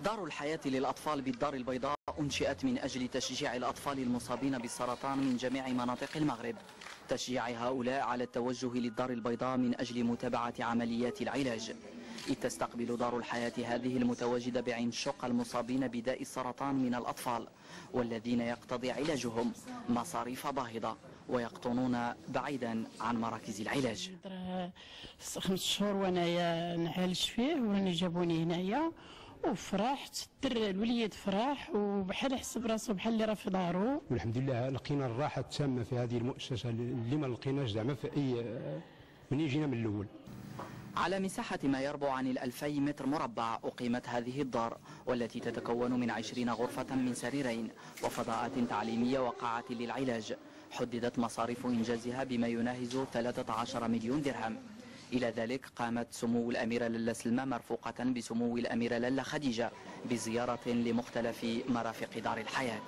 دار الحياة للأطفال بالدار البيضاء أنشئت من أجل تشجيع الأطفال المصابين بالسرطان من جميع مناطق المغرب، تشجيع هؤلاء على التوجه للدار البيضاء من أجل متابعة عمليات العلاج، إذ تستقبل دار الحياة هذه المتواجدة بعين شق المصابين بداء السرطان من الأطفال والذين يقتضي علاجهم مصاريف باهظة ويقطنون بعيدا عن مراكز العلاج. 5 شهور وانايا نعالج فيه وراني جابوني هنايا وفرحت، الوليد فرح وبحال حسب راسو بحال اللي راه في دارو. والحمد لله لقينا الراحه التامه في هذه المؤسسه اللي ما لقيناش زعما في اي من جينا من الاول. على مساحة ما يربع عن 2000 متر مربع أقيمت هذه الدار، والتي تتكون من 20 غرفة من سريرين وفضاءات تعليمية وقاعة للعلاج. حددت مصاريف إنجازها بما يناهز 13 مليون درهم. إلى ذلك قامت سمو الأميرة لاله سلمى مرفوقة بسمو الأميرة لاله خديجة بزيارة لمختلف مرافق دار الحياة.